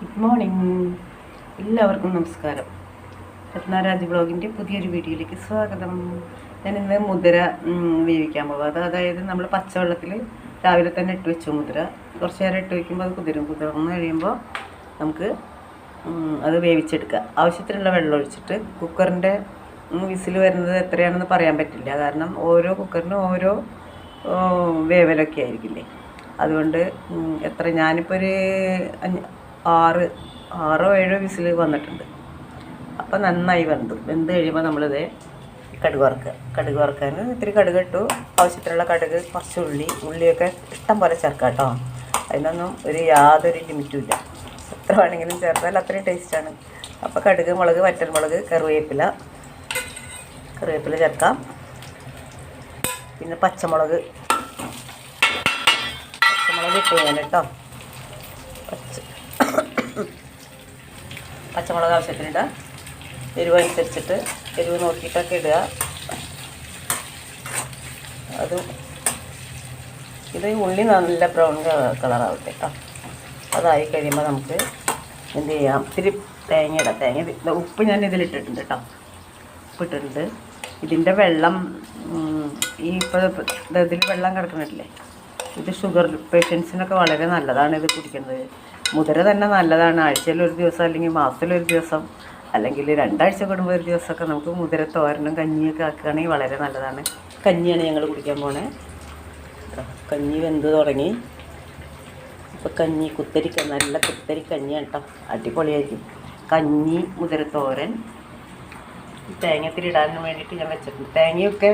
Good morning, എല്ലാവർക്കും നമസ്കാരം. രത്നാരാജ് ബ്ലോഗിൻ്റെ പുതിയൊരു വീഡിയോയിലേക്ക് സ്വാഗതം. ഞാനിന്ന് മുതിര വേവിക്കാൻ പോകുക. അതായത് നമ്മൾ പച്ചവെള്ളത്തിൽ രാവിലെ തന്നെ ഇട്ട് വെച്ചു മുതിര. കുറച്ച് നേരം ഇട്ട് വയ്ക്കുമ്പോൾ അത് കുതിർന്ന് കഴിയുമ്പോൾ നമുക്ക് അത് വേവിച്ചെടുക്കുക. ആവശ്യത്തിനുള്ള വെള്ളം ഒഴിച്ചിട്ട് കുക്കറിൻ്റെ വിസിൽ വരുന്നത് എത്രയാണെന്ന് പറയാൻ പറ്റില്ല. കാരണം ഓരോ കുക്കറിനും ഓരോ വേവലൊക്കെ ആയിരിക്കില്ലേ. അതുകൊണ്ട് ഞാനിപ്പോൾ ഒരു 6-7 വിസിൽ വന്നിട്ടുണ്ട്. അപ്പോൾ നന്നായി വെന്ത് കഴിയുമ്പോൾ നമ്മളിത് കടുക് വറുക്കാൻ ഇത്തിരി കടുക് ഇട്ടു. ആവശ്യത്തിനുള്ള കടുക്, കുറച്ച് ഉള്ളിയൊക്കെ ഇഷ്ടം പോലെ ചേർക്കാം കേട്ടോ. അതിനൊന്നും യാതൊരു ലിമിറ്റും ഇല്ല. എത്ര വേണമെങ്കിലും ചേർത്താൽ അത്രയും ടേസ്റ്റാണ്. അപ്പോൾ കടുക്, മുളക്, വറ്റൽമുളക്, കറിവേപ്പില ചേർക്കാം. പിന്നെ പച്ചമുളക് ഇട്ട് ഞാൻ കേട്ടോ. പച്ചമുളക് ആവശ്യത്തിനിടുക. എരിവ് അനുസരിച്ചിട്ട് എരിവ് നോക്കിയിട്ടൊക്കെ ഇടുക. ഇത് ഉള്ളി നല്ല ബ്രൗൺ കളറാവട്ടെ കേട്ടോ. അതായി കഴിയുമ്പോൾ നമുക്ക് എന്ത് ചെയ്യാം, ഇത്തിരി തേങ്ങ ഇടാം. ഉപ്പ് ഞാൻ ഇതിലിട്ടിട്ടുണ്ട് കേട്ടോ. ഉപ്പിട്ടിട്ടുണ്ട്. ഇതിൻ്റെ വെള്ളം ഇതിൽ വെള്ളം കിടക്കുന്നില്ലേ, ഇത് ഷുഗർ പേഷ്യൻസിനൊക്കെ വളരെ നല്ലതാണ് ഇത് കുടിക്കുന്നത്. മുതിര തന്നെ നല്ലതാണ്. ആഴ്ചയിൽ ഒരു ദിവസം, അല്ലെങ്കിൽ മാസത്തിലൊരു ദിവസം, അല്ലെങ്കിൽ 2 ആഴ്ച കൂടുമ്പോൾ ഒരു ദിവസമൊക്കെ നമുക്ക് മുതിര തോരനും കഞ്ഞിയൊക്കെ ആക്കുകയാണെങ്കിൽ വളരെ നല്ലതാണ്. കഞ്ഞിയാണ് ഞങ്ങൾ കുടിക്കാൻ പോണേ. കഞ്ഞി വെന്ത് തുടങ്ങി. ഇപ്പോൾ കഞ്ഞി നല്ല കുത്തരി കഞ്ഞിയാണ് കേട്ടോ. അടിപൊളിയായിരിക്കും. കഞ്ഞി, മുതിരത്തോരൻ, തേങ്ങ ഇടാനും വേണ്ടിയിട്ട് ഞാൻ വെച്ചിട്ടുണ്ട്. തേങ്ങയൊക്കെ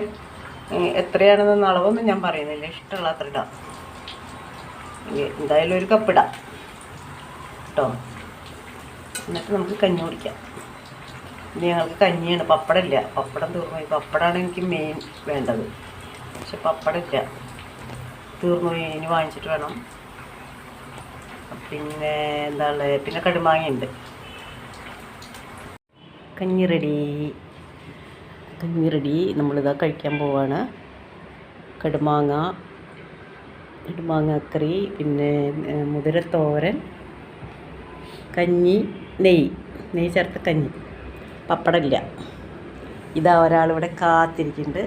എത്രയാണെന്ന് അളവൊന്നും ഞാൻ പറയുന്നില്ല, ഇഷ്ടമുള്ള അത്ര ഇടാം. എന്തായാലും ഒരു കപ്പ് ഇടാം കേട്ടോ. എന്നിട്ട് നമുക്ക് കഞ്ഞി കുടിക്കാം. ഇനി ഞങ്ങൾക്ക് കഞ്ഞിയാണ്, പപ്പടമില്ല. പപ്പടം തീർന്നുപോയി. പപ്പടമാണ് എനിക്ക് മെയിൻ വേണ്ടത്. പക്ഷെ പപ്പടമില്ല, തീർന്നുപോയി. ഇനി വാങ്ങിച്ചിട്ട് വേണം. പിന്നെ പിന്നെ കടുമാങ്ങയുണ്ട്. കഞ്ഞി റെഡി. നമ്മളിതാ കഴിക്കാൻ പോവാണ്. കടുമാങ്ങക്കറി, പിന്നെ മുതിരത്തോരൻ, കഞ്ഞി, നെയ്യ് ചേർത്ത കഞ്ഞി. പപ്പടമില്ല. ഇതാ ഒരാളിവിടെ കാത്തിരിക്കുന്നുണ്ട്,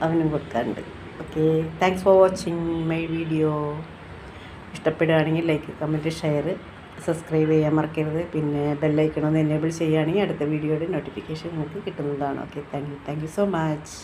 അവനും വെക്കാറുണ്ട്. Okay, thanks for watching my video. ഇഷ്ടപ്പെടുകയാണെങ്കിൽ ലൈക്ക്, കമൻറ്റ്, ഷെയർ, സബ്സ്ക്രൈബ് ചെയ്യാൻ മറക്കരുത്. പിന്നെ ബെല്ലൈക്കൺ ഒന്ന് എനേബിൾ ചെയ്യുകയാണെങ്കിൽ അടുത്ത വീഡിയോയുടെ നോട്ടിഫിക്കേഷൻ നിങ്ങൾക്ക് കിട്ടുന്നതാണ്. Okay, thank you so much.